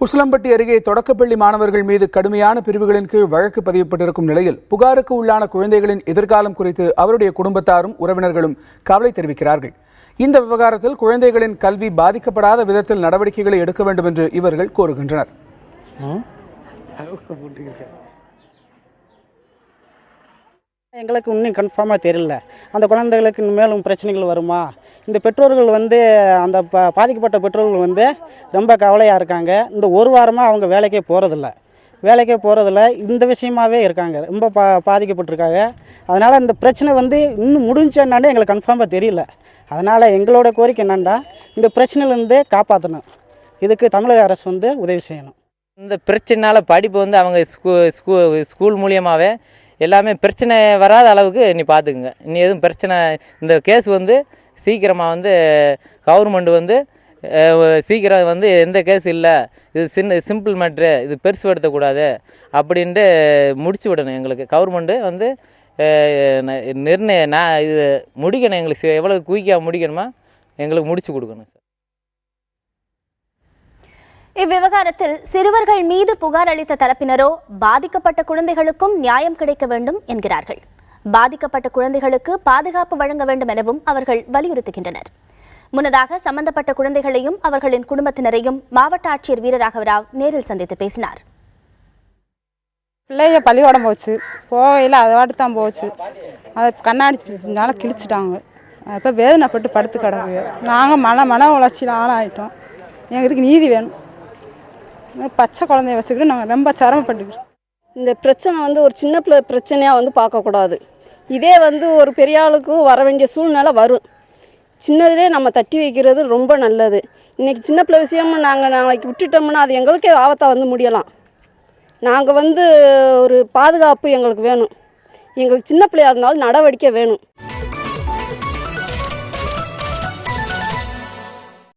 உசிலம்பட்டி அருகே தொடக்கப்பள்ளி மாணவர்கள் மீது கடுமையான பிரிவுகளின் கீழ் வழக்கு பதியப்பட்டிருக்கும் நிலையில் புகாருக்கு உள்ளான குழந்தைகளின் எதிர்காலம் குறித்து அவருடைய குடும்பத்தாரும் உறவினர்களும் கவலை தெரிவிக்கிறார்கள். இந்த விவகாரத்தில் குழந்தைகளின் கல்வி பாதிக்கப்படாத விதத்தில் நடவடிக்கைகளை எடுக்க வேண்டும் என்று இவர்கள் கோருகின்றனர். எங்களுக்கு இன்னும் கன்ஃபார்மாக தெரியல. அந்த குழந்தைகளுக்கு மேலும் பிரச்சனைகள் வருமா? இந்த பெற்றோர்கள் அந்த பாதிக்கப்பட்ட பெற்றோர்கள் ரொம்ப கவலையாக இருக்காங்க. இந்த ஒரு வாரமாக அவங்க வேலைக்கே போகிறதில்ல. இந்த விஷயமாகவே இருக்காங்க. ரொம்ப பாதிக்கப்பட்டிருக்காங்க. அதனால் இந்த பிரச்சனை இன்னும் முடிஞ்சேன்னாலே எங்களுக்கு கன்ஃபார்மாக தெரியல. அதனால் எங்களோட கோரிக்கை என்னென்னா, இந்த பிரச்சனையிலேருந்து காப்பாற்றணும். இதுக்கு தமிழக அரசு உதவி செய்யணும். இந்த பிரச்சனைனால படிப்பு அவங்க ஸ்கூல் மூலியமாகவே எல்லாமே பிரச்சனை வராத அளவுக்கு நீ பார்த்துக்குங்க. இனி எதுவும் பிரச்சனை இந்த கேஸ் சீக்கிரமாக கவர்மெண்ட் சீக்கிரம் எந்த கேஸ் இல்லை, இது சிம்பிள் மேட்ரு, இது பெருசுபடுத்தக்கூடாது அப்படின்ட்டு முடிச்சு விடணும். எங்களுக்கு கவர்மெண்ட்டு நிர்ணயம் இது முடிக்கணும். எங்களுக்கு எவ்வளோ குயிக்காக முடிக்கணுமா எங்களுக்கு முடிச்சு கொடுக்கணும் சார். இவ்விவகாரத்தில் சிறுவர்கள் மீது புகார் அளித்த தரப்பினரோ பாதிக்கப்பட்ட குழந்தைகளுக்கும் நியாயம் கிடைக்க வேண்டும் என்கிறார்கள். பாதிக்கப்பட்ட குழந்தைகளுக்கு பாதுகாப்பு வழங்க வேண்டும் எனவும் அவர்கள் வலியுறுத்துகின்றனர். முன்னதாக சம்பந்தப்பட்ட குழந்தைகளையும் அவர்களின் குடும்பத்தினரையும் மாவட்ட ஆட்சியர் வீரராகவராவ் நேரில் சந்தித்து பேசினார். பிள்ளைய பள்ளிக்கூடம் போச்சு, போகையில் அதை வாட்டு தான் போச்சு. அதை கண்ணாடி பிடிச்சதுனால கிழிச்சிட்டாங்க. அப்போ வேதனைப்பட்டு படுத்து கிடக்கு. நாங்கள் மன உளைச்சியில் ஆளாயிட்டோம். எங்களுக்கு நீதி வேணும். பச்சை குழந்தைய வச்சுக்கிட்டு நாங்கள் ரொம்ப சிரமப்பட்டுக்கிறோம். இந்த பிரச்சனை ஒரு சின்ன பிள்ளை பிரச்சனையாக பார்க்கக்கூடாது. இதே ஒரு பெரிய ஆளுக்கும் வர வேண்டிய சூழ்நிலை வரும். சின்னதுலேயே நம்ம தட்டி வைக்கிறது ரொம்ப நல்லது. இன்றைக்கி சின்ன பிள்ளை விஷயமும் நாளைக்கு விட்டுட்டோம்னா அது எங்களுக்கே ஆபத்தாக முடியலாம். நாங்கள் ஒரு பாதுகாப்பு எங்களுக்கு வேணும். எங்களுக்கு சின்ன பிள்ளையாக இருந்தாலும் நடவடிக்கை வேணும்.